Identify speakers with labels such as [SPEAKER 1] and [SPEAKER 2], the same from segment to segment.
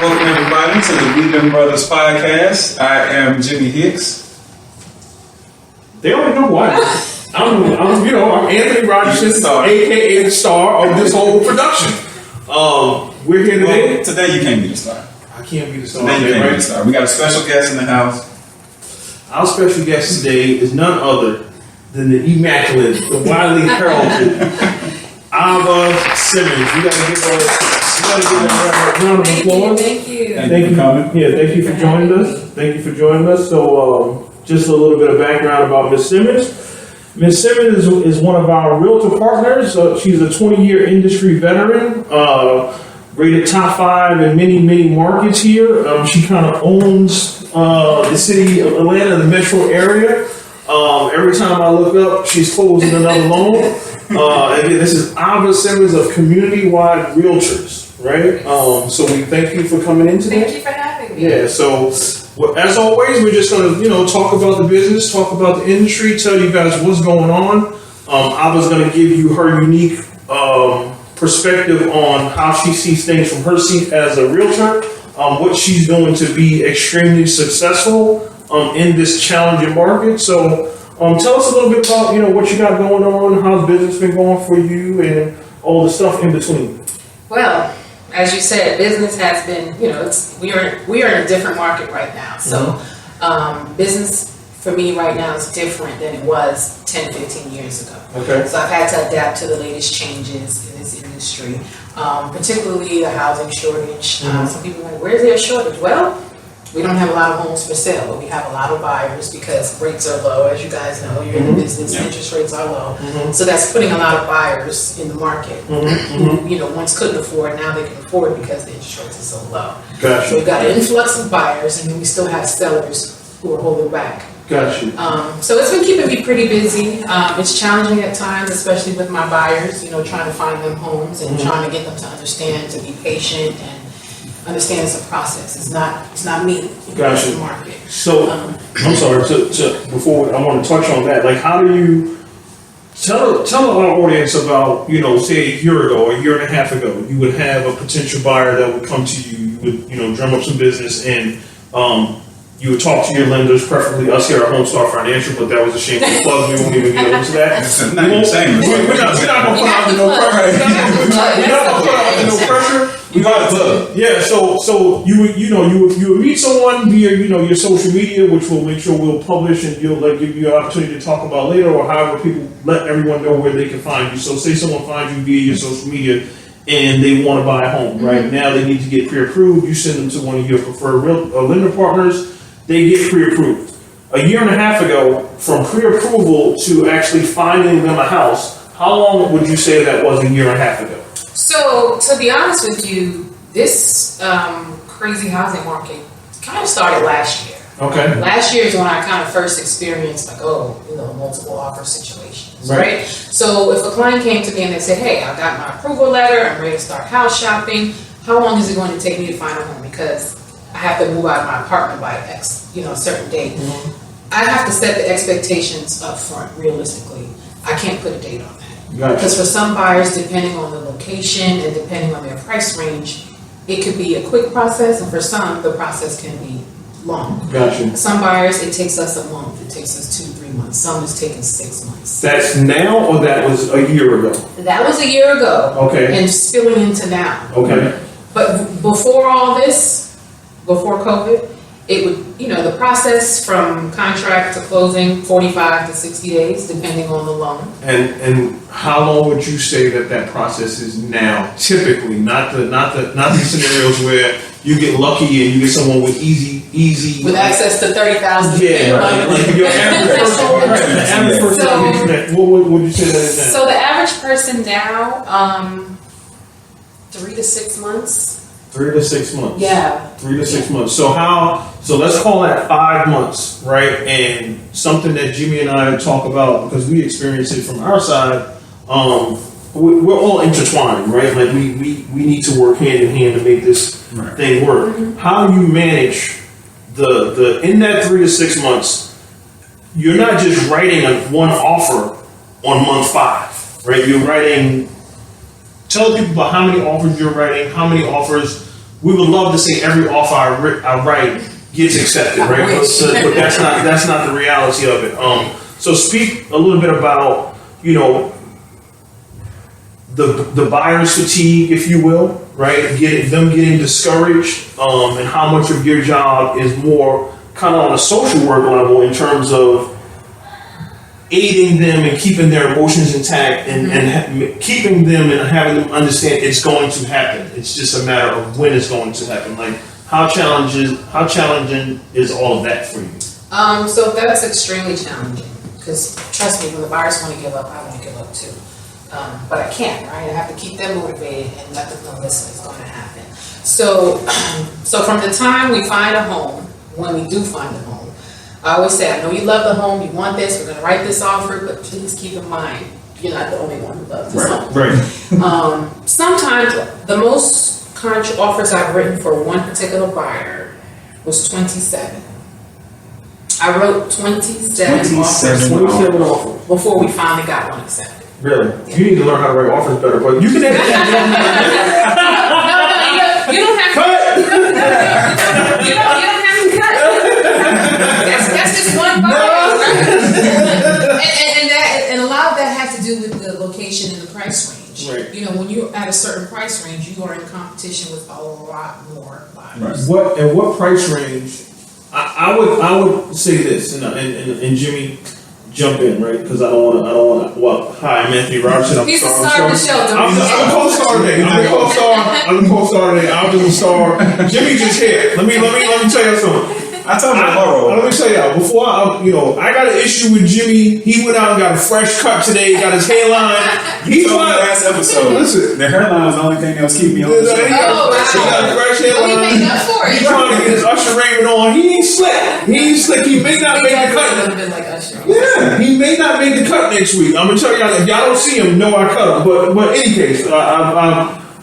[SPEAKER 1] Welcome everybody to the Bleeding Brothers podcast. I am Jimmy Hicks.
[SPEAKER 2] They already know who I am. I'm Anthony Rogerson,
[SPEAKER 1] Star.
[SPEAKER 2] aka the star of this whole production. We're here today.
[SPEAKER 1] Well, today you can't be the star.
[SPEAKER 2] I can't be the star.
[SPEAKER 1] Today you can't be the
[SPEAKER 2] Right?
[SPEAKER 1] star. We got a special guest in the house.
[SPEAKER 2] Our special guest today is none other than the immaculate, the widely heralded Ava Simmons. You gotta give her a round of applause.
[SPEAKER 3] Thank you.
[SPEAKER 1] Thank you for coming.
[SPEAKER 2] Yeah, thank you for joining us. Thank you for joining us. So, just a little bit of background about Miss Simmons. Miss Simmons is one of our realtor partners. She's a 20-year industry veteran, rated top 5 in many markets here. She kind of owns the city of Atlanta, the metro area. Every time I look up, she's closing another loan. Again, this is Ava Simmons of Community-Wide Realtors, right? So we thank you for coming in today.
[SPEAKER 3] Thank you for having me.
[SPEAKER 2] Yeah, so as always, we're just gonna, talk about the business, talk about the industry, tell you guys what's going on. Ava's gonna give you her unique perspective on how she sees things from her seat as a realtor, what she's doing to be extremely successful in this challenging market. So tell us a little bit about what you got going on, how's business been going for you, and all the stuff in between.
[SPEAKER 3] Well, as you said, business has been, we are in a different market right now. So business for me right now is different than it was 10, 15 years ago.
[SPEAKER 2] Okay.
[SPEAKER 3] So I've had to adapt to the latest changes in this industry, particularly the housing shortage. Some people are like, where's there a shortage? Well, we don't have a lot of homes for sale, but we have a lot of buyers because rates are low. As you guys know, you're in the business, interest rates are low. So that's putting a lot of buyers in the market who, once couldn't afford, now they can afford because the interest rates are so low.
[SPEAKER 2] Gotcha.
[SPEAKER 3] So we've got an influx of buyers, and then we still have sellers who are holding back.
[SPEAKER 2] Gotcha.
[SPEAKER 3] So it's been keeping me pretty busy. It's challenging at times, especially with my buyers, trying to find them homes and trying to get them to understand, to be patient and understand it's a process. It's not me.
[SPEAKER 2] Gotcha.
[SPEAKER 3] It's the market.
[SPEAKER 2] So, I'm sorry, before I want to touch on that, like how do you tell our audience about, say a year ago, a year and a half ago, you would have a potential buyer that would come to you, you would, drum up some business and, you would talk to your lenders, preferably us here at Homestar Financial, but that was a shameful plug. We won't even get into that.
[SPEAKER 1] It's not even shameless.
[SPEAKER 2] We're not going to put out no pressure. We're not going to put out no pressure.
[SPEAKER 1] We got a plug.
[SPEAKER 2] Yeah, so you would meet someone via your social media, which we'll make sure we'll publish and give you an opportunity to talk about later, or however people let everyone know where they can find you. So say someone finds you via your social media and they want to buy a home. Right now they need to get pre-approved. You send them to one of your preferred lender partners. They get pre-approved. A year and a half ago, from pre-approval to actually finding them a house, how long would you say that was a year and a half ago?
[SPEAKER 3] So to be honest with you, this crazy housing market kind of started last year.
[SPEAKER 2] Okay.
[SPEAKER 3] Last year is when I kind of first experienced multiple offer situations, right? So if a client came to me and they said, hey, I got my approval letter, I'm ready to start house shopping, how long is it going to take me to find a home? Because I have to move out of my apartment by a certain date. I have to set the expectations up front, realistically. I can't put a date on that.
[SPEAKER 2] Gotcha.
[SPEAKER 3] Because for some buyers, depending on the location and depending on their price range, it could be a quick process, and for some, the process can be long.
[SPEAKER 2] Gotcha.
[SPEAKER 3] Some buyers, it takes us a month, it takes us 2-3 months. Some it's taken 6 months.
[SPEAKER 2] That's now, or that was a year ago?
[SPEAKER 3] That was a year ago.
[SPEAKER 2] Okay.
[SPEAKER 3] And spilling into now.
[SPEAKER 2] Okay.
[SPEAKER 3] But before all this, before COVID, it would, the process from contract to closing, 45 to 60 days, depending on the loan.
[SPEAKER 2] And how long would you say that process is now? Typically, not these scenarios where you get lucky and you get someone with easy
[SPEAKER 3] With access to 30,000.
[SPEAKER 2] Yeah, right. Like your average person. What would you say that is now?
[SPEAKER 3] So the average person now, 3 to 6 months.
[SPEAKER 2] 3 to 6 months.
[SPEAKER 3] Yeah.
[SPEAKER 2] 3 to 6 months. So let's call that 5 months, right? And something that Jimmy and I talk about, because we experience it from our side, we're all intertwined, right? Like we need to work hand in hand to make this thing work. How do you manage the in that 3 to 6 months? You're not just writing one offer on month 5, right? You're writing. Tell people about how many offers you're writing, how many offers we would love to say every offer I write gets accepted, right? But that's not the reality of it. So speak a little bit about, you know, the buyer's fatigue, if you will, right? Getting discouraged, and how much of your job is more kind of on a social work level in terms of aiding them and keeping their emotions intact and keeping them and having them understand it's going to happen. It's just a matter of when it's going to happen. Like, how challenging is all of that for you?
[SPEAKER 3] So that's extremely challenging, because trust me, when the buyers want to give up, I want to give up too. But I can't, right? I have to keep them motivated and let them know, listen, it's going to happen. So from the time we find a home, when we do find a home, I always say, I know you love the home, you want this, we're going to write this offer, but please keep in mind, you're not the only one who loves this home.
[SPEAKER 2] Right.
[SPEAKER 3] Sometimes the most offers I've written for one particular buyer was 27. I wrote 27 offers
[SPEAKER 2] 27 offers.
[SPEAKER 3] before we finally got one accepted.
[SPEAKER 2] Really? You need to learn how to write offers better, but you can edit that.
[SPEAKER 3] No, you don't have
[SPEAKER 2] Cut!
[SPEAKER 3] you don't have to cut. That's just one buyer. And a lot of that has to do with the location and the price range.
[SPEAKER 2] Right.
[SPEAKER 3] You know, when you're at a certain price range, you are in competition with a lot more buyers.
[SPEAKER 1] Right.
[SPEAKER 2] What price range? I would say this, and Jimmy, jump in, right? Because I don't want to. Well, hi, I'm Anthony Robertson.
[SPEAKER 3] He's the star of the show.
[SPEAKER 2] I'm the co-star today. I'm the co-star today. I'm the star. Jimmy just here. Let me tell you something.
[SPEAKER 1] I told you tomorrow.
[SPEAKER 2] Let me tell y'all, before I got an issue with Jimmy. He went out and got a fresh cut today, got his hairline.
[SPEAKER 1] He told me last episode.
[SPEAKER 2] Listen.
[SPEAKER 1] The hairline was the only thing that was keeping me on the show.
[SPEAKER 2] He got a fresh hairline.
[SPEAKER 3] Well, he made up for it.
[SPEAKER 2] He's trying to get his Usher Raymond on. He ain't slick. He may not make the cut.
[SPEAKER 3] A little bit like Usher.
[SPEAKER 2] Yeah, he may not make the cut next week. I'm gonna tell y'all, if y'all don't see him, no, I cut him. But any case,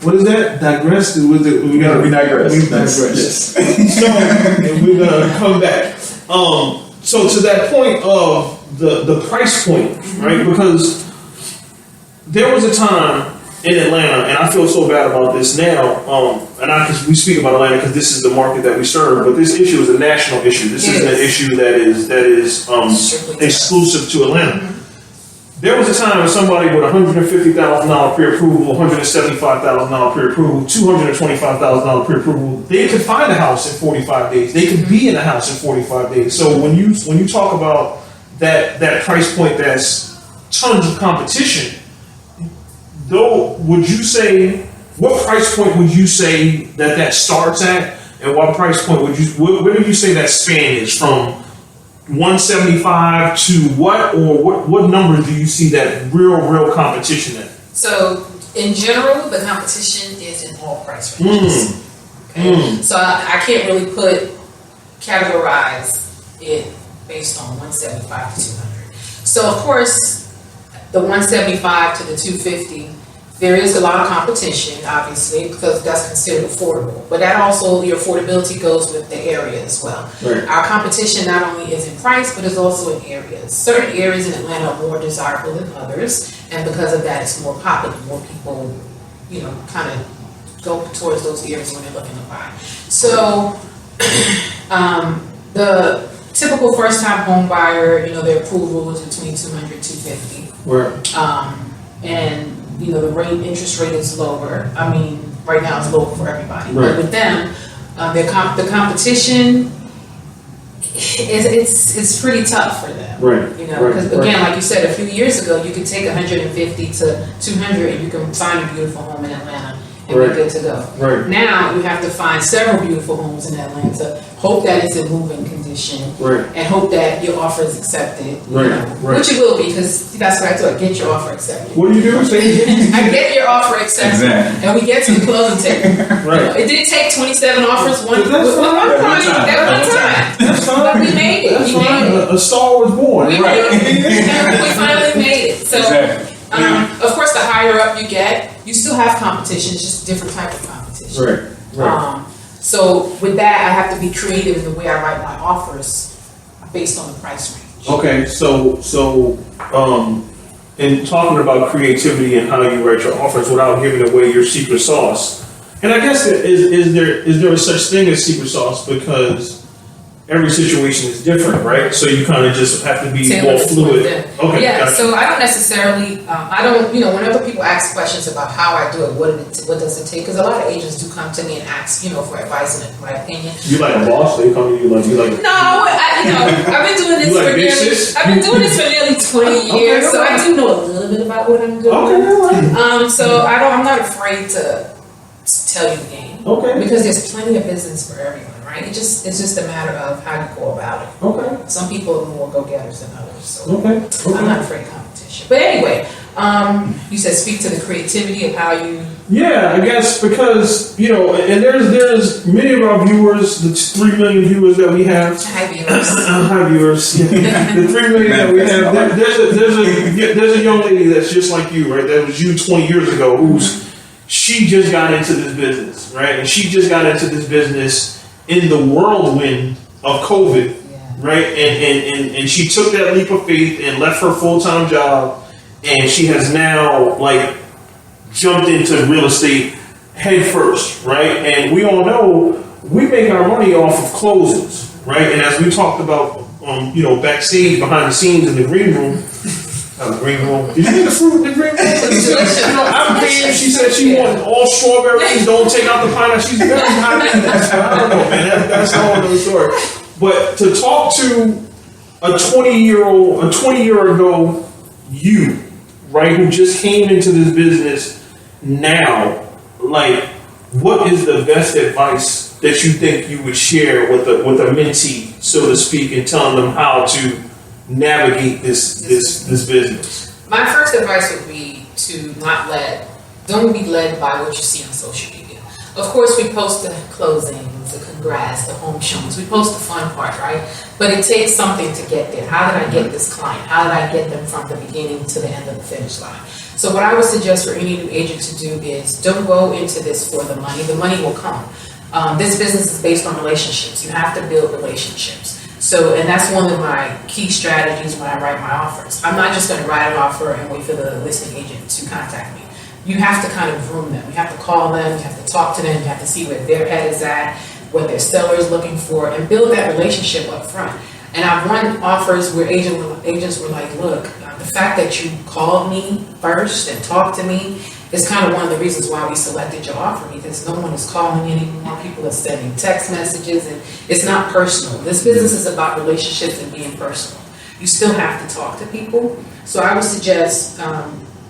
[SPEAKER 2] what is that? Digress? We
[SPEAKER 1] digress.
[SPEAKER 2] We digress. So, and we're gonna come back. So to that point of the price point, right? Because there was a time in Atlanta, and I feel so bad about this now. Because we speak about Atlanta because this is the market that we serve, but this issue is a national issue. This isn't an issue that is exclusive to Atlanta. There was a time when somebody with $150,000 pre-approval, $175,000 pre-approval, $225,000 pre-approval, they could find a house in 45 days. They could be in a house in 45 days. So when you talk about that price point, that's tons of competition. Though, would you say, what price point would you say that starts at, and what price point where do you say that span is from? 175 to what, or what numbers do you see that real competition at?
[SPEAKER 3] So in general, the competition is in all price ranges. Okay, so I can't really categorize it based on 175 to 200. So of course, the 175 to the 250. There is a lot of competition, obviously, because that's considered affordable. But that also, your affordability goes with the area as well.
[SPEAKER 2] Right.
[SPEAKER 3] Our competition not only is in price, but it's also in areas. Certain areas in Atlanta are more desirable than others, and because of that, it's more popular. More people, kind of go towards those areas when they're looking to buy. So, the typical first-time home buyer, their approval is between 200 250.
[SPEAKER 2] Right.
[SPEAKER 3] And the interest rate is lower. I mean, right now it's lower for everybody.
[SPEAKER 2] Right.
[SPEAKER 3] But with them, the competition it's pretty tough for them.
[SPEAKER 2] Right.
[SPEAKER 3] Because again, like you said, a few years ago, you could take 150 to 200, and you can find a beautiful home in Atlanta and be good to go.
[SPEAKER 2] Right.
[SPEAKER 3] Now you have to find several beautiful homes in Atlanta. Hope that it's in moving condition.
[SPEAKER 2] Right.
[SPEAKER 3] And hope that your offer is accepted.
[SPEAKER 2] Right.
[SPEAKER 3] Which it will be, because that's what I do. I get your offer accepted.
[SPEAKER 2] What do you do?
[SPEAKER 3] I get your offer accepted,
[SPEAKER 1] Exactly.
[SPEAKER 3] and we get to the closing table.
[SPEAKER 2] Right.
[SPEAKER 3] It did take 27 offers one
[SPEAKER 2] That's fine.
[SPEAKER 3] time.
[SPEAKER 2] That's fine.
[SPEAKER 3] But we made it.
[SPEAKER 2] That's
[SPEAKER 3] We
[SPEAKER 2] fine.
[SPEAKER 3] made it.
[SPEAKER 2] A star was born.
[SPEAKER 3] We
[SPEAKER 2] Right.
[SPEAKER 3] made it. We finally made it. So,
[SPEAKER 1] Exactly.
[SPEAKER 3] of course, the higher up you get, you still have competition. It's just a different type of competition.
[SPEAKER 2] Right.
[SPEAKER 3] So with that, I have to be creative in the way I write my offers based on the price range.
[SPEAKER 2] Okay, so in talking about creativity and how you write your offers without giving away your secret sauce, And I guess is there a such thing as secret sauce, because every situation is different, right? So you kind of just have to be more
[SPEAKER 3] Tailored to
[SPEAKER 2] fluid.
[SPEAKER 3] them.
[SPEAKER 2] Okay,
[SPEAKER 3] Yeah,
[SPEAKER 2] gotcha.
[SPEAKER 3] so I don't necessarily, whenever people ask questions about how I do it, what does it take? Because a lot of agents do come to me and ask, for advice and my opinion.
[SPEAKER 2] You like a boss? They come to you like.
[SPEAKER 3] No, I've been doing this
[SPEAKER 2] You like
[SPEAKER 3] for
[SPEAKER 2] big
[SPEAKER 3] nearly,
[SPEAKER 2] sis?
[SPEAKER 3] I've been doing this for nearly 20 years, so I do know a little bit about what I'm doing.
[SPEAKER 2] Okay.
[SPEAKER 3] So I'm not afraid to tell you the game.
[SPEAKER 2] Okay.
[SPEAKER 3] Because there's plenty of business for everyone, right? It's just a matter of how you go about it.
[SPEAKER 2] Okay.
[SPEAKER 3] Some people are more go-getters than others, so
[SPEAKER 2] Okay.
[SPEAKER 3] I'm not afraid of competition. But anyway, you said speak to the creativity of how you.
[SPEAKER 2] Yeah, I guess because and there's many of our viewers, the 3 million viewers that we have.
[SPEAKER 3] Hi, viewers.
[SPEAKER 2] Hi viewers. Yeah. The 3 million that we have. There's a young lady that's just like you, right? That was you 20 years ago. She just got into this business, right? And she just got into this business in the whirlwind of COVID, right? And she took that leap of faith and left her full-time job, and she has now jumped into real estate head first, right? And we all know we make our money off of closings, right? And as we talked about, backstage, behind the scenes in the green room. Green room. Did you get the fruit in the green room? I'm paying. She said she wanted all strawberries. Don't take out the pineapple. She's very high in that. I don't know, man. That's a whole other story. But to talk to a 20 year ago you, right, who just came into this business now, what is the best advice that you think you would share with a mentee, so to speak, and telling them how to navigate this business?
[SPEAKER 3] My first advice would be to don't be led by what you see on social media. Of course, we post the closings, the congrats, the home showings. We post the fun part, right? But it takes something to get there. How did I get this client? How did I get them from the beginning to the end of the finish line? So what I would suggest for any new agent to do is don't go into this for the money. The money will come. This business is based on relationships. You have to build relationships. So, and that's one of my key strategies when I write my offers. I'm not just going to write an offer and wait for the listing agent to contact me. You have to kind of groom them. You have to call them, you have to talk to them, you have to see where their head is at, what their seller is looking for, and build that relationship up front. And I've run offers where agents were like, look, the fact that you called me first and talked to me is kind of one of the reasons why we selected your offer, because no one is calling anymore. People are sending text messages, and it's not personal. This business is about relationships and being personal. You still have to talk to people. So I would suggest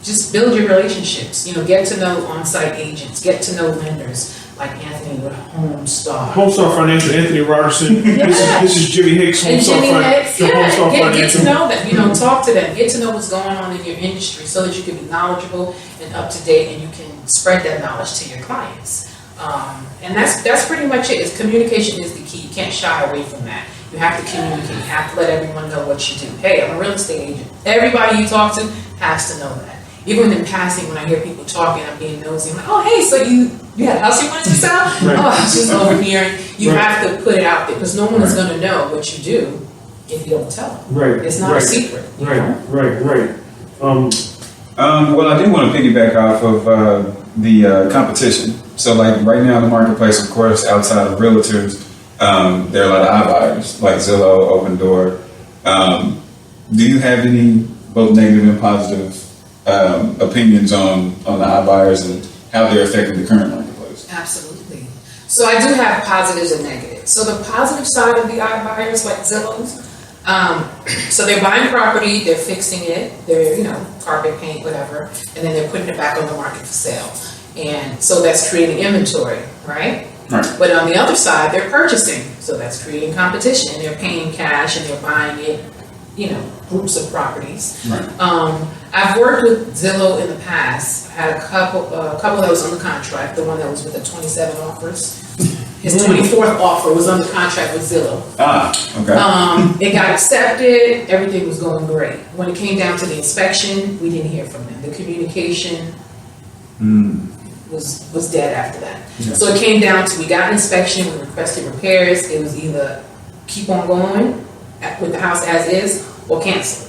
[SPEAKER 3] just build your relationships. Get to know on-site agents, get to know lenders like Anthony with Homestar.
[SPEAKER 2] Homestar Financial, Anthony Robertson. This is Jimmy Hicks.
[SPEAKER 3] And Jimmy Hicks,
[SPEAKER 2] Homestar
[SPEAKER 3] get to know them. Talk to them. Get to know what's going on in your industry so that you can be knowledgeable and up to date, and you can spread that knowledge to your clients. And that's pretty much it. Communication is the key. You can't shy away from that. You have to communicate. You have to let everyone know what you do. Hey, I'm a real estate agent. Everybody you talk to has to know that. Even in passing, when I hear people talking, I'm being nosy. I'm like, oh, hey, so you had a house you wanted to sell?
[SPEAKER 2] Right.
[SPEAKER 3] Oh, I was just overhearing. You
[SPEAKER 2] Right.
[SPEAKER 3] have to put it out there, because no one is going to know what you do if you don't tell them.
[SPEAKER 2] Right.
[SPEAKER 3] It's not a secret.
[SPEAKER 2] Right.
[SPEAKER 1] Well, I do want to piggyback off of the competition. So, right now in the marketplace, of course, outside of realtors, there are a lot of iBuyers like Zillow, Open Door. Do you have any both negative and positive opinions on the iBuyers and how they're affecting the current marketplace?
[SPEAKER 3] Absolutely. So I do have positives and negatives. So the positive side of the iBuyers, like Zillow's, so they're buying property, they're fixing it, they're, carpet, paint, whatever, and then they're putting it back on the market for sale. And so that's creating inventory, right?
[SPEAKER 1] Right.
[SPEAKER 3] But on the other side, they're purchasing. So that's creating competition, and they're paying cash and they're buying it, groups of properties.
[SPEAKER 1] Right.
[SPEAKER 3] I've worked with Zillow in the past. I had a couple that was under contract. The one that was with the 27 offers. His 24th offer was under contract with Zillow.
[SPEAKER 1] Okay.
[SPEAKER 3] It got accepted. Everything was going great. When it came down to the inspection, we didn't hear from them. The communication was dead after that.
[SPEAKER 1] Yeah.
[SPEAKER 3] So it came down to, we got an inspection, we requested repairs. It was either keep on going with the house as is or cancel.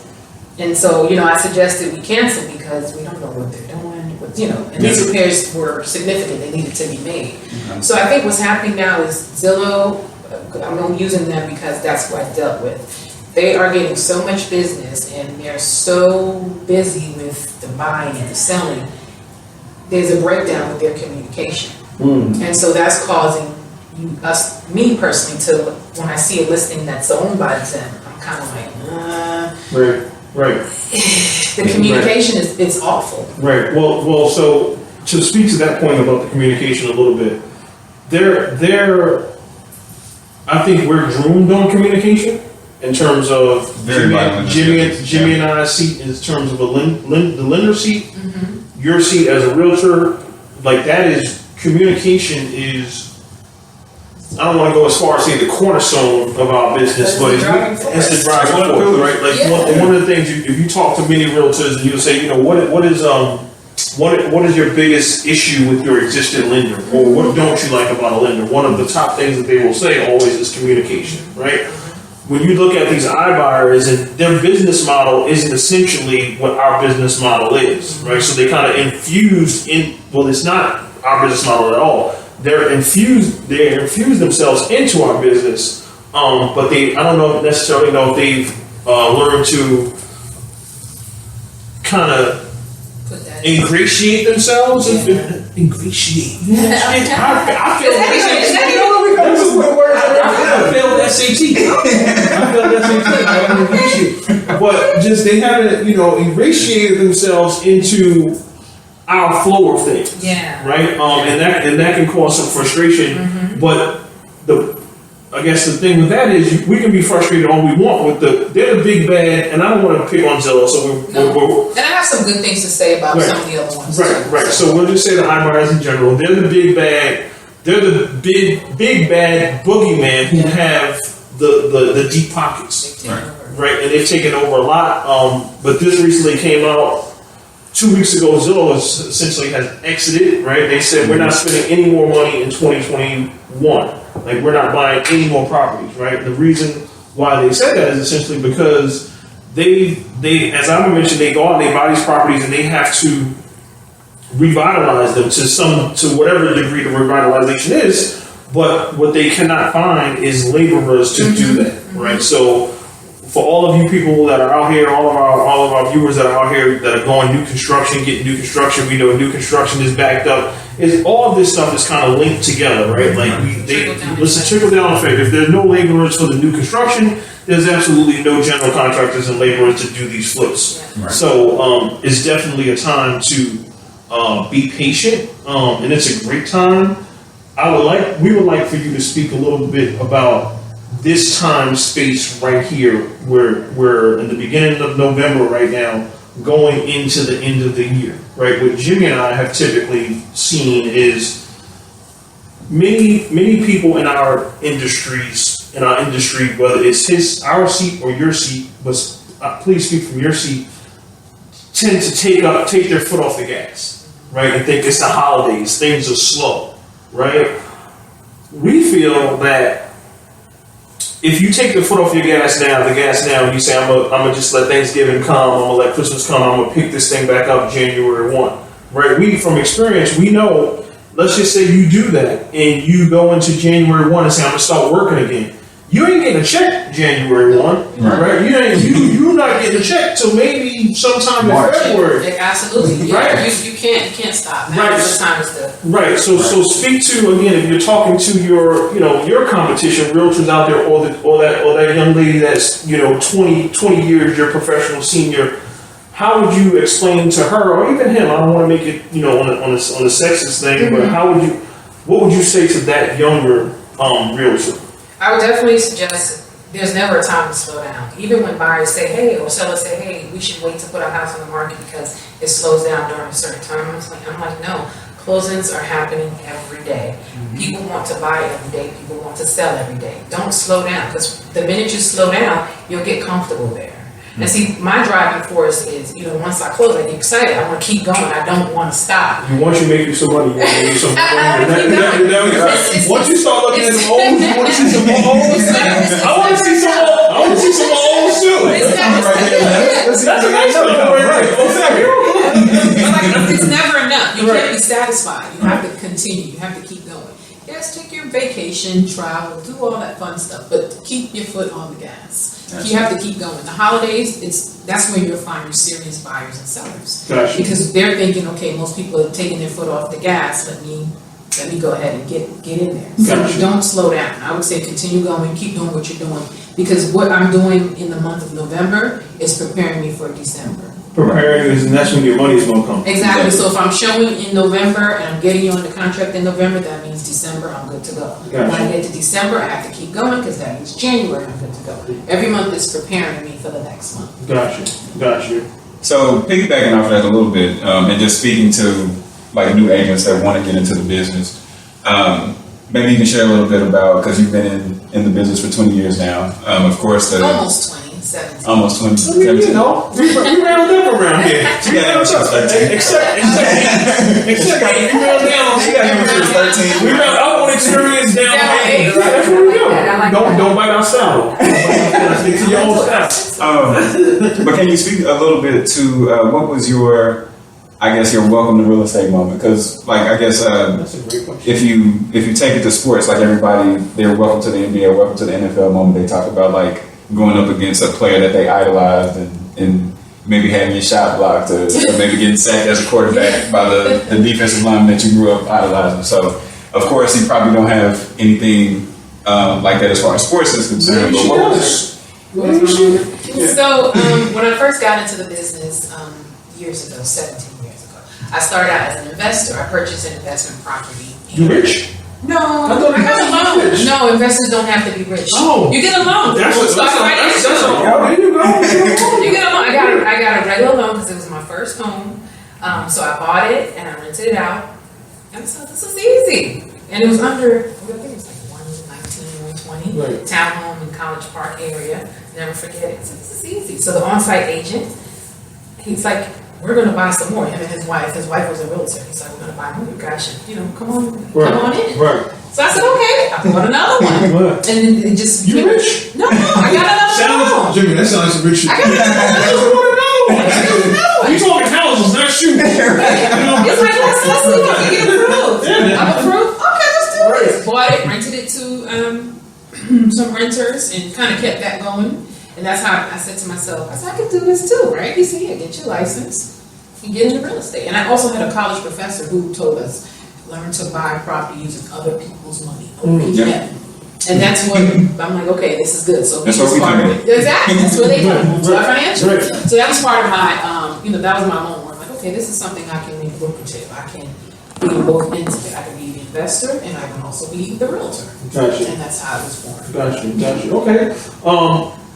[SPEAKER 3] And so, I suggested we cancel because we don't know what they're doing, and these repairs were significant, they needed to be made. So I think what's happening now is Zillow, I'm using them because that's what I dealt with. They are getting so much business and they're so busy with the buying and the selling. There's a breakdown with their communication. And so that's causing me personally, to when I see a listing that's owned by them, I'm kind of like,
[SPEAKER 2] Right.
[SPEAKER 3] the communication is awful.
[SPEAKER 2] Right. Well. So to speak to that point about the communication a little bit, I think we're groomed on communication in terms of
[SPEAKER 1] Very violent.
[SPEAKER 2] Jimmy and I's seat in terms of the lender seat, your seat as a realtor, like that is communication is. I don't want to go as far as saying the cornerstone of our business, but it's the driving force, right? Like one of the things, if you talk to many realtors and you'll say, what is your biggest issue with your existing lender, or what don't you like about a lender? One of the top things that they will say always is communication, right? When you look at these iBuyers, and their business model isn't essentially what our business model is, right? So they kind of infused in. Well, it's not our business model at all. They infuse themselves into our business, but I don't necessarily know if they've learned to kind of ingratiate themselves. Ingratiate. I feel I failed SAT. But just they haven't, ingratiated themselves into our flow of things.
[SPEAKER 3] Yeah.
[SPEAKER 2] Right? And that can cause some frustration. But I guess the thing with that is we can be frustrated all we want with they're the big bad, and I don't want to pick on Zillow, so we're
[SPEAKER 3] and I have some good things to say about some of the other ones.
[SPEAKER 2] Right. So we'll just say the iBuyers in general. They're the big bad. They're the big bad boogeyman who have the deep pockets. Right. And they've taken over a lot. But this recently came out 2 weeks ago. Zillow essentially has exited. Right. They said we're not spending any more money in 2021. Like we're not buying any more properties. Right. The reason why they said that is essentially because they as I mentioned, they go out and they buy these properties and they have to revitalize them to whatever degree the revitalization is, but what they cannot find is laborers to do that, right? So for all of you people that are out here, all of our viewers that are out here that are going new construction, getting new construction, we know new construction is backed up. All of this stuff is kind of linked together, right? Like it's a trickle down effect. If there's no laborers for the new construction, there's absolutely no general contractors and laborers to do these flips. Right. So it's definitely a time to be patient, and it's a great time. We would like for you to speak a little bit about this time space right here, where we're in the beginning of November right now, going into the end of the year, right? What Jimmy and I have typically seen is many people in our industry, whether it's our seat or your seat, but please speak from your seat, tend to take their foot off the gas, right? And think it's the holidays, things are slow, right? We feel that if you take the foot off the gas now, and you say, I'm gonna just let Thanksgiving come, I'm gonna let Christmas come, I'm gonna pick this thing back up January 1, right? From experience, we know, let's just say you do that and you go into January 1 and say, I'm gonna start working again. You ain't getting a check January 1, right? You're not getting a check till maybe sometime in February.
[SPEAKER 3] Absolutely.
[SPEAKER 2] Right.
[SPEAKER 3] You can't stop.
[SPEAKER 2] Right.
[SPEAKER 3] Time is the
[SPEAKER 2] right. So speak to, again, if you're talking to your competition, realtors out there, or that young lady that's 20 years your professional senior, how would you explain to her, or even him? I don't want to make it on a sexist thing, but what would you say to that younger realtor?
[SPEAKER 3] I would definitely suggest there's never a time to slow down. Even when buyers say, hey, or sellers say, hey, we should wait to put our house on the market because it slows down during a certain time. I'm like, no, closings are happening every day. People want to buy every day. People want to sell every day. Don't slow down, because the minute you slow down, you'll get comfortable there. And see, my driving force is, once I close, I get excited. I want to keep going. I don't want to stop.
[SPEAKER 2] Once you make some money, you want to make some money. Once you start looking at some O's, you want to see some more O's. I want to see some more. I want to see some more O's too.
[SPEAKER 3] It's never enough. satisfied. You have to continue. You have to keep going. Yes, take your vacation, travel, do all that fun stuff, but keep your foot on the gas. You have to keep going. The holidays, that's where you'll find your serious buyers and sellers.
[SPEAKER 2] Gotcha.
[SPEAKER 3] Because they're thinking, okay, most people are taking their foot off the gas. Let me go ahead and get in there. So
[SPEAKER 2] Gotcha.
[SPEAKER 3] don't slow down. I would say continue going, keep doing what you're doing. Because what I'm doing in the month of November is preparing me for December.
[SPEAKER 2] Preparing is, and that's when your money's gonna come.
[SPEAKER 3] Exactly. So if I'm showing in November and I'm getting you on the contract in November, that means December I'm good to go. When I get to December, I have to keep going because that means January I'm good to go. Every month is preparing me for the next month.
[SPEAKER 2] Gotcha.
[SPEAKER 1] So piggybacking off that a little bit, and just speaking to like new agents that want to get into the business, maybe you can share a little bit about, because you've been in the business for 20 years now. Of course,
[SPEAKER 3] Almost 20, 17.
[SPEAKER 1] almost 20.
[SPEAKER 2] I mean, you know, we round up around here.
[SPEAKER 1] Yeah, she was 13.
[SPEAKER 2] Except we round down.
[SPEAKER 1] She got here when she was 13.
[SPEAKER 2] We round up on experience down.
[SPEAKER 3] Yeah,
[SPEAKER 2] Hey,
[SPEAKER 3] exactly.
[SPEAKER 2] that's what we do.
[SPEAKER 3] I like that.
[SPEAKER 2] Don't bite our style. Stick to your own style.
[SPEAKER 1] But can you speak a little bit to what was your welcome to real estate moment? Because I guess
[SPEAKER 2] That's a great question.
[SPEAKER 1] if you take it to sports, like everybody, they're welcome to the NBA, welcome to the NFL moment. They talk about like going up against a player that they idolized and maybe having your shot blocked or maybe getting sacked as a quarterback by the defensive lineman that you grew up idolizing. So of course you probably don't have anything like that as far as sports is concerned. But what was
[SPEAKER 3] So when I first got into the business years ago, 17 years ago, I started out as an investor. I purchased an investment property.
[SPEAKER 2] You rich?
[SPEAKER 3] No,
[SPEAKER 2] I thought
[SPEAKER 3] I got a
[SPEAKER 2] investors were
[SPEAKER 3] loan.
[SPEAKER 2] rich.
[SPEAKER 3] No, investors don't have to be rich.
[SPEAKER 2] Oh.
[SPEAKER 3] You get a loan.
[SPEAKER 2] That's
[SPEAKER 3] Start financial.
[SPEAKER 2] there you go.
[SPEAKER 3] You get a loan. I got a regular loan because it was my first home. So I bought it and I rented it out. And so this was easy. And it was under, I think it was like 119, 120.
[SPEAKER 2] Right.
[SPEAKER 3] Townhome in College Park area. Never forget it. So this is easy. So the on-site agent, he's like, we're going to buy some more. Him and his wife. His wife was a realtor. He's like, we're going to buy more. You guys should, come on in.
[SPEAKER 2] Right.
[SPEAKER 3] So I said, okay. I bought another one.
[SPEAKER 2] What?
[SPEAKER 3] And then it just
[SPEAKER 2] You rich?
[SPEAKER 3] No, I got another one.
[SPEAKER 2] Jimmy, that sounds like some rich shit.
[SPEAKER 3] I got another one.
[SPEAKER 2] You talking houses, not shoes.
[SPEAKER 3] It's like, let's see if I can get approved.
[SPEAKER 2] Yeah.
[SPEAKER 3] I'm approved? Okay, let's do this. Bought it, rented it to some renters and kind of kept that going. And that's how I said to myself, I could do this too, right? He said, yeah, get your license and get into real estate. And I also had a college professor who told us, learn to buy property using other people's money.
[SPEAKER 1] Yeah.
[SPEAKER 3] And that's what I'm like, okay, this is good. So
[SPEAKER 1] That's what we do.
[SPEAKER 3] Exactly, that's what they do. So our financial.
[SPEAKER 2] Right.
[SPEAKER 3] So that was part of my, that was my loan where I'm like, okay, this is something I can make lucrative. I can be both ends of it. I can be the investor and I can also be the realtor.
[SPEAKER 2] Gotcha.
[SPEAKER 3] And that's how it was born.
[SPEAKER 2] Gotcha. Okay.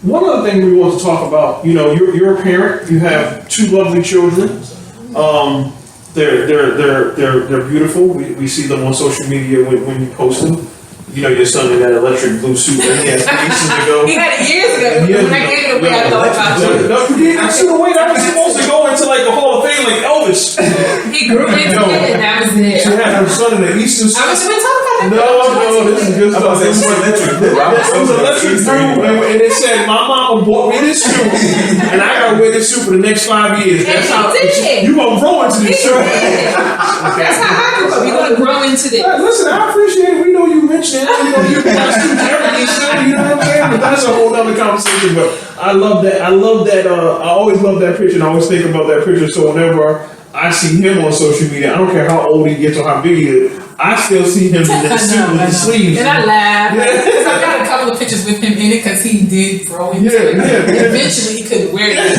[SPEAKER 2] One other thing we want to talk about, you're a parent. You have two lovely children. They're beautiful. We see them on social media when you post them. Your son in that electric blue suit that he had ages ago.
[SPEAKER 3] He had it years ago. When I gave it away, I thought about you.
[SPEAKER 2] No, you didn't see the way that was supposed to go into like a Hall of Fame like Elvis.
[SPEAKER 3] He grew into it and that was it.
[SPEAKER 2] She had her son in the Eastern suit.
[SPEAKER 3] I was going to talk about that.
[SPEAKER 2] No, this is good stuff. It was electric blue. And it said, my mama bought me this suit, and I gotta wear this suit for the next 5 years.
[SPEAKER 3] And
[SPEAKER 2] That's how
[SPEAKER 3] he did.
[SPEAKER 2] you gonna grow into this suit.
[SPEAKER 3] That's how I grew up. You're going to grow into this.
[SPEAKER 2] Listen, I appreciate it. We know you rich now. You got students everything still. You know what I'm saying? But that's a whole other conversation. But I love that. I always love that picture, and I always think about that picture. So whenever I see him on social media, I don't care how old he gets or how big he is, I still see him in that suit with the sleeves.
[SPEAKER 3] And I laugh.
[SPEAKER 2] Yeah.
[SPEAKER 3] Because I got a couple of pictures with him in it because he did grow into it. Eventually he could wear it.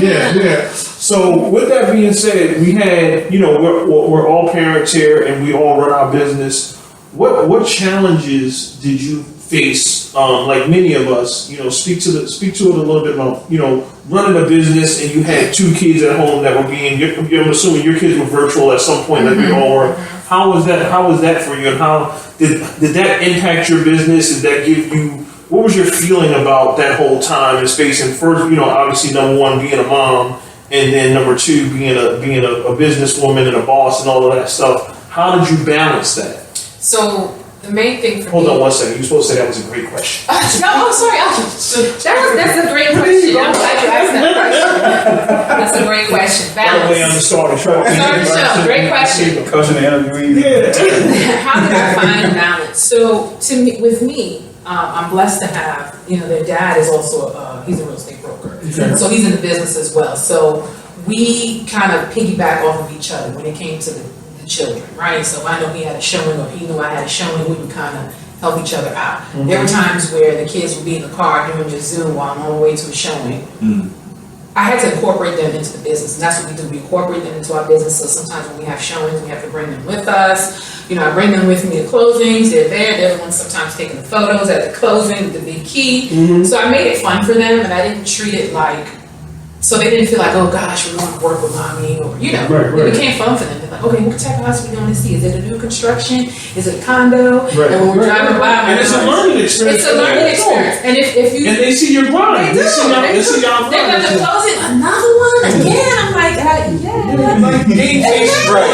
[SPEAKER 2] Yeah. So with that being said, we had, we're all parents here and we all run our business. What challenges did you face? Like many of us, speak to it a little bit about, running a business and you had two kids at home that were I'm assuming your kids were virtual at some point, like we all were. How was that for you? And how did that impact your business? Did that give you, what was your feeling about that whole time and space? And first, obviously number one, being a mom, and then number two, being a businesswoman and a boss and all of that stuff. How did you balance that?
[SPEAKER 3] So the main thing for
[SPEAKER 2] Hold
[SPEAKER 3] me.
[SPEAKER 2] on one second. You're supposed to say that was a great question.
[SPEAKER 3] No, oh, sorry. That's a great question. I'm glad you asked that question. That's a great question.
[SPEAKER 2] Right away on the
[SPEAKER 3] Balance.
[SPEAKER 2] start of the show.
[SPEAKER 3] Start the show. Great question.
[SPEAKER 1] Coaching the interviewee.
[SPEAKER 2] Yeah.
[SPEAKER 3] How did I find balance? So with me, I'm blessed to have, their dad is also, he's a real estate broker.
[SPEAKER 2] Okay.
[SPEAKER 3] So he's in the business as well. So we kind of piggyback off of each other when it came to the children, right? So I know he had a showing or he knew I had a showing, we would kind of help each other out.
[SPEAKER 2] Mm-hmm.
[SPEAKER 3] There were times where the kids would be in the car doing the Zoom while I'm on the way to a showing. I had to incorporate them into the business, and that's what we do. We incorporate them into our business. So sometimes when we have showings, we have to bring them with us. I bring them with me to closings. They're there. They're the ones sometimes taking the photos at the closing with the big key. So I made it fun for them, and I didn't treat it like, so they didn't feel like, oh gosh, we're going to work with mommy, or
[SPEAKER 2] Right.
[SPEAKER 3] it became fun for them. They're like, okay, what type of house are we going to see? Is it a new construction? Is it a condo?
[SPEAKER 2] Right.
[SPEAKER 3] And when we're driving by,
[SPEAKER 2] And it's a learning experience.
[SPEAKER 3] It's a learning experience. And if you
[SPEAKER 2] And they see your grind. They see y'all
[SPEAKER 3] they're
[SPEAKER 2] grind.
[SPEAKER 3] gonna close it. Another one again. I'm like, yeah.
[SPEAKER 2] Like game changers, right?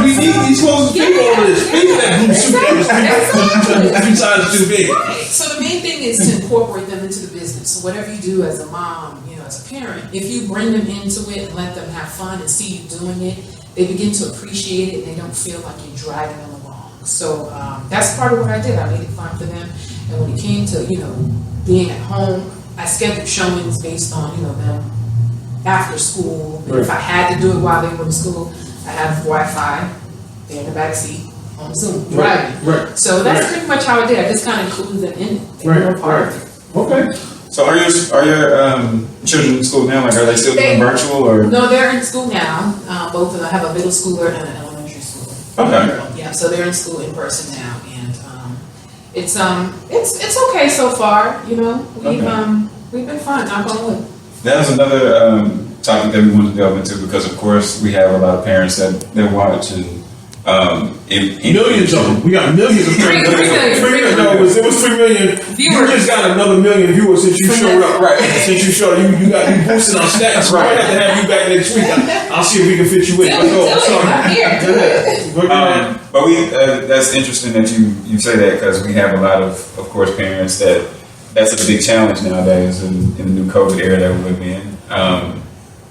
[SPEAKER 2] We need these closing people over this. People that blue suit that was 3 times too big.
[SPEAKER 3] Right. So the main thing is to incorporate them into the business. So whatever you do as a mom, as a parent, if you bring them into it and let them have fun and see you doing it, they begin to appreciate it and they don't feel like you're dragging them along. So that's part of what I did. I made it fun for them. And when it came to, being at home, I scheduled showings based on, them after school. And if I had to do it while they were in school, I have Wi-Fi, they're in the back seat, on Zoom, driving.
[SPEAKER 2] Right.
[SPEAKER 3] So that's pretty much how I did. I just kind of included them in it. They were a part of it.
[SPEAKER 2] Okay.
[SPEAKER 1] So are your children in school now? Like, are they still doing virtual or?
[SPEAKER 3] No, they're in school now. Both of them have a middle schooler and an elementary schooler.
[SPEAKER 1] Okay.
[SPEAKER 3] Yeah, so they're in school in person now, and it's okay so far. We've been fine. Knock on wood.
[SPEAKER 1] That was another topic that we wanted to delve into because, of course, we have a lot of parents that watch and
[SPEAKER 2] Millions of them. We got millions of
[SPEAKER 3] 3 million.
[SPEAKER 2] No, it was 3 million.
[SPEAKER 3] Viewers.
[SPEAKER 2] You just got another million viewers since you showed up. Right. Since you showed up, you boosted our stats. Right. I have to have you back next week. I'll see if we can fit you in.
[SPEAKER 3] I'm here.
[SPEAKER 2] Go ahead.
[SPEAKER 1] But that's interesting that you say that because we have a lot of course, parents that's a big challenge nowadays in the new COVID era that we live in.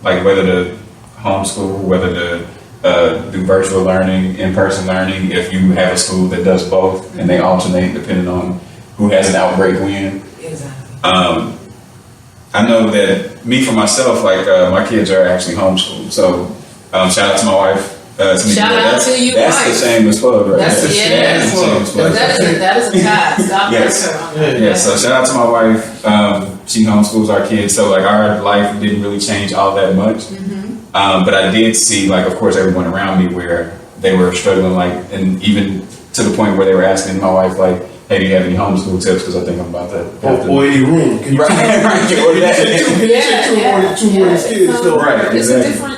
[SPEAKER 1] Like whether to homeschool, whether to do virtual learning, in-person learning, if you have a school that does both and they alternate depending on who has an outbreak when.
[SPEAKER 3] Exactly.
[SPEAKER 1] I know that for myself, like my kids are actually homeschooled. So shout out to my wife.
[SPEAKER 3] Shout out to you,
[SPEAKER 1] That's
[SPEAKER 3] wife.
[SPEAKER 1] the shameless plug, right?
[SPEAKER 3] That's
[SPEAKER 1] the shameless plug.
[SPEAKER 3] That is a task. God bless her.
[SPEAKER 1] Yeah, so shout out to my wife. She homeschools our kids, so like our life didn't really change all that much. But I did see, like, of course, everyone around me where they were struggling, like, and even to the point where they were asking my wife, like, hey, do you have any homeschool tips? Because I think I'm about to have to.
[SPEAKER 2] Or any room. Can you
[SPEAKER 1] Right.
[SPEAKER 2] take two more kids? So,
[SPEAKER 1] Right,
[SPEAKER 3] It's
[SPEAKER 1] exactly.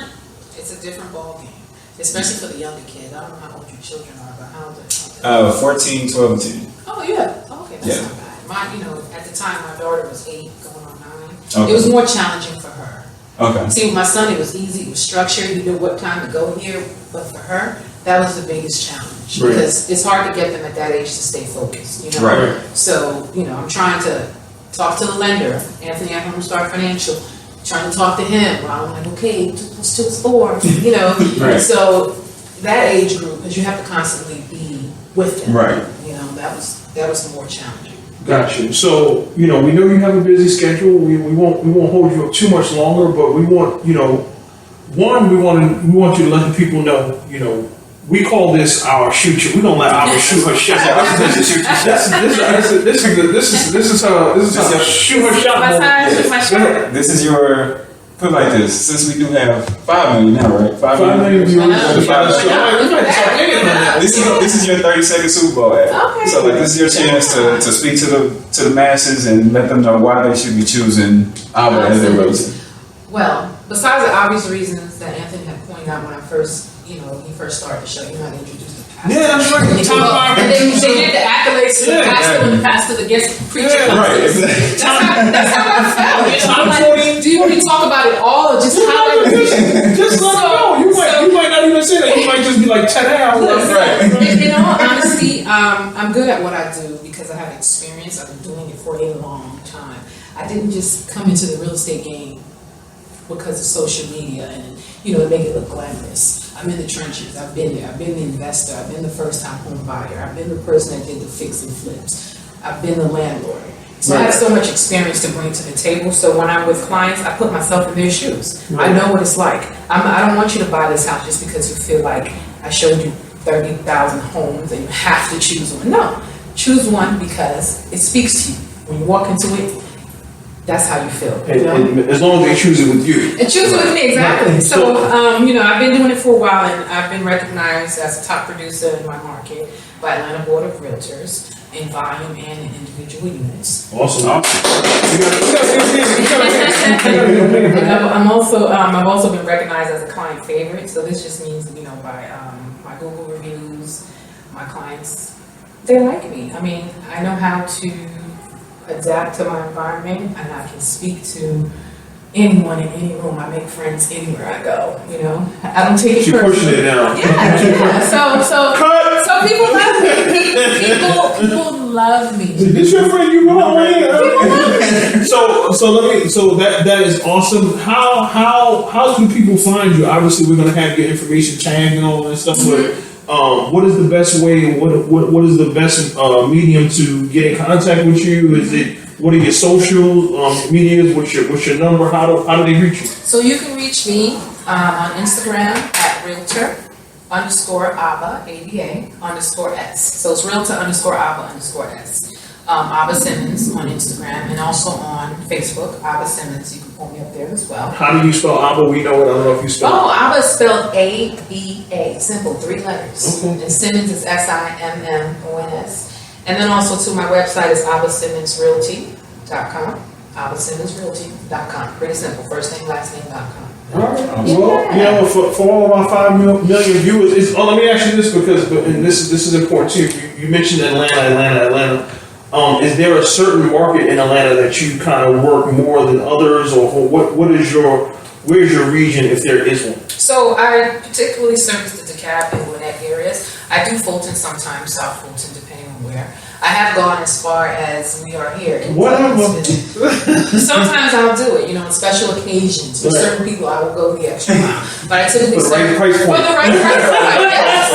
[SPEAKER 3] it's a different ball game, especially for the younger kid. I don't know how old your children are, but how old are they?
[SPEAKER 1] 14, 12, and 10.
[SPEAKER 3] Oh yeah, okay, that's
[SPEAKER 1] Yeah.
[SPEAKER 3] not bad. At the time, my daughter was 8, going on 9.
[SPEAKER 1] Okay.
[SPEAKER 3] It was more challenging for her.
[SPEAKER 1] Okay.
[SPEAKER 3] See, with my son, it was easy, it was structured, you knew what time to go here, but for her, that was the biggest challenge.
[SPEAKER 2] Right.
[SPEAKER 3] Because it's hard to get them at that age to stay focused,
[SPEAKER 1] Right.
[SPEAKER 3] So, I'm trying to talk to the lender, Anthony at Homestar Financial, trying to talk to him, while I'm like, okay, 2 + 2 is 4,
[SPEAKER 1] Right.
[SPEAKER 3] So that age group, because you have to constantly be with them.
[SPEAKER 1] Right.
[SPEAKER 3] That was the more challenging.
[SPEAKER 2] Got you. So, we know you have a busy schedule. We won't hold you up too much longer, but we want, one, we want you to let the people know, we call this our shoot. We don't let our shoot her shot. This is how shoot her shot.
[SPEAKER 3] My time, with my shirt.
[SPEAKER 1] This is your, put it like this, since we do have 5 million now, right? 5 million
[SPEAKER 2] viewers.
[SPEAKER 1] This is your 30-second Super Bowl ad.
[SPEAKER 3] Okay.
[SPEAKER 1] So like this is your chance to speak to the masses and let them know why they should be choosing Abba as their realtor.
[SPEAKER 3] Well, besides the obvious reasons that Anthony had pointed out when I first, he first started the show, you know how to introduce the pastor.
[SPEAKER 2] Yeah, that's right.
[SPEAKER 3] And
[SPEAKER 2] Top five.
[SPEAKER 3] they did the accolades to the pastor when the pastor, the guest preacher comes
[SPEAKER 1] right.
[SPEAKER 3] in. That's how I felt. I'm like, do you want me to talk about it all or just highlight it?
[SPEAKER 2] Just let it go. You might not even say that. You might just be like, ta-da.
[SPEAKER 3] In all honesty, honesty, I'm good at what I do because I have experience. I've been doing it for a long time. I didn't just come into the real estate game because of social media and, to make it look glamorous. I'm in the trenches. I've been there. I've been the investor. I've been the first-time home buyer. I've been the person that did the fix and flips. I've been the landlord. So I have so much experience to bring to the table. So when I'm with clients, I put myself in their shoes. I know what it's like. I don't want you to buy this house just because you feel like I showed you 30,000 homes and you have to choose one. No, choose one because it speaks to you. When you walk into it, that's how you feel.
[SPEAKER 2] And as long as they choose it with you.
[SPEAKER 3] And choose it with me, exactly. Right. So, I've been doing it for a while, and I've been recognized as a top producer in my market by Atlanta Board of Realtors in volume and in individual units.
[SPEAKER 2] Awesome.
[SPEAKER 3] I'm also, I've also been recognized as a client favorite. So this just means, by my Google reviews, my clients, they like me. I mean, I know how to adapt to my environment, and I can speak to anyone in any room. I make friends anywhere I go. I don't take it personally.
[SPEAKER 2] Pushing it down.
[SPEAKER 3] Yeah. So people love me. People love me.
[SPEAKER 2] This your friend you brought away? So that is awesome. How do people find you? Obviously, we're gonna have your information tagged and all that stuff, but. What is the best way? What is the best medium to get in contact with you? Is it what are your social medias? What's your number? How do they reach you?
[SPEAKER 3] So you can reach me on Instagram at realtor_Aba ABA_S. So it's realtor_Aba_S. Aba Simmons on Instagram and also on Facebook, Aba Simmons. You can pull me up there as well.
[SPEAKER 2] How do you spell Aba? We know it. I don't know if you spell it.
[SPEAKER 3] Aba is spelled ABA, simple, 3 letters.
[SPEAKER 2] Okay.
[SPEAKER 3] And Simmons is SIMMONS. And then also to my website is AbaSimmonsRealty.com. AbaSimmonsRealty.com. Pretty simple, first name, last name.com.
[SPEAKER 2] All right. Well, for all of our 5 million viewers, let me ask you this and this is important too. You mentioned Atlanta. Is there a certain market in Atlanta that you kind of work more than others, or where's your region if there is one?
[SPEAKER 3] So I particularly service the DeKalb and Gwinnett areas. I do Fulton sometimes, South Fulton, depending on where. I have gone as far as we are here.
[SPEAKER 2] Whatever.
[SPEAKER 3] Sometimes I'll do it, on special occasions. For certain people, I will go the extra mile. But I typically
[SPEAKER 2] for the right price point.
[SPEAKER 3] For the right price point, yes.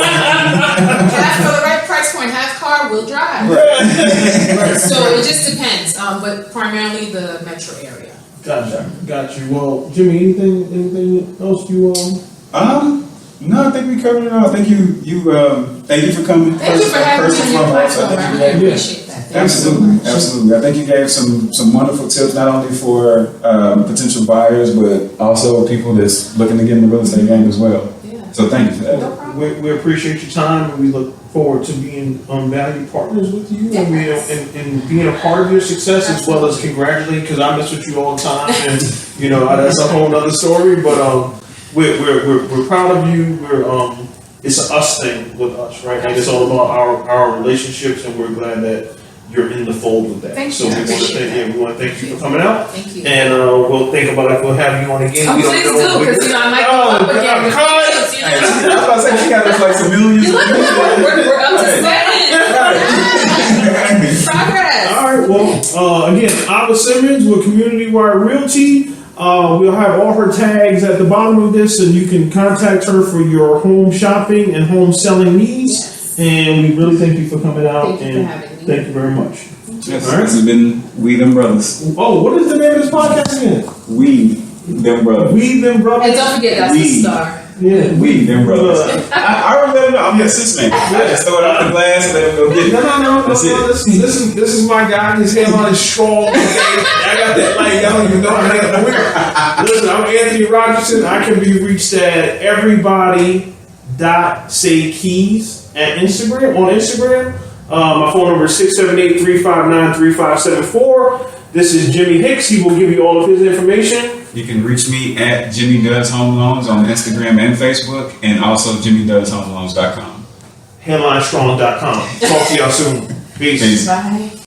[SPEAKER 3] For the right price point, have car, will drive. So it just depends, but primarily the metro area.
[SPEAKER 2] Got you. Well, Jimmy, anything else you
[SPEAKER 1] No, I think we covered it all. Thank you for coming.
[SPEAKER 3] Thank you for having me on your platform. I really appreciate that.
[SPEAKER 1] Absolutely. I think you gave some wonderful tips, not only for potential buyers, but also people that's looking to get in the real estate game as well.
[SPEAKER 3] Yeah.
[SPEAKER 1] So thank you for that.
[SPEAKER 3] No problem.
[SPEAKER 2] We appreciate your time, and we look forward to being valued partners with you,
[SPEAKER 3] yes.
[SPEAKER 2] and being a part of your success, as well as congratulating, because I mess with you all the time, and that's a whole other story. But we're proud of you. It's an us thing with us, right? And it's all about our relationships, and we're glad that you're in the fold with that.
[SPEAKER 3] Thank
[SPEAKER 2] so
[SPEAKER 3] you.
[SPEAKER 2] we want to thank you for coming out.
[SPEAKER 3] Thank you.
[SPEAKER 2] And we'll think about it. We'll have you on again.
[SPEAKER 3] Oh, please do, because I might go up again.
[SPEAKER 1] I was about to say, she got us like some millions.
[SPEAKER 3] We're up to 7. Progress.
[SPEAKER 2] All right. Well, again, Aba Simmons with Community Wide Realty. We'll have all her tags at the bottom of this, and you can contact her for your home shopping and home selling needs.
[SPEAKER 3] Yes.
[SPEAKER 2] And we really thank you for coming out.
[SPEAKER 3] Thank you for having me.
[SPEAKER 2] Thank you very much.
[SPEAKER 1] Yes, this has been We Them Brothers.
[SPEAKER 2] Oh, what is the name of this podcast again?
[SPEAKER 1] We Them Brothers.
[SPEAKER 2] We Them Brothers.
[SPEAKER 3] And don't forget, that's the star.
[SPEAKER 2] Yeah,
[SPEAKER 1] We Them Brothers. I already let him know. I'm your assistant. I just throw it out the glass and let him go get it.
[SPEAKER 2] No. This is my guy. His hairline is strong. Okay? I got that light. Y'all don't even know how to listen, I'm Anthony Rogerson. I can be reached at everybody.saykeys at Instagram. On Instagram, my phone number is 678-359-3574. This is Jimmy Hicks. He will give you all of his information.
[SPEAKER 1] You can reach me at Jimmy Does Home Loans on Instagram and Facebook, and also JimmyDoesHomeLoans.com.
[SPEAKER 2] Headlinestrong.com. Talk to y'all soon. Peace.
[SPEAKER 3] Bye.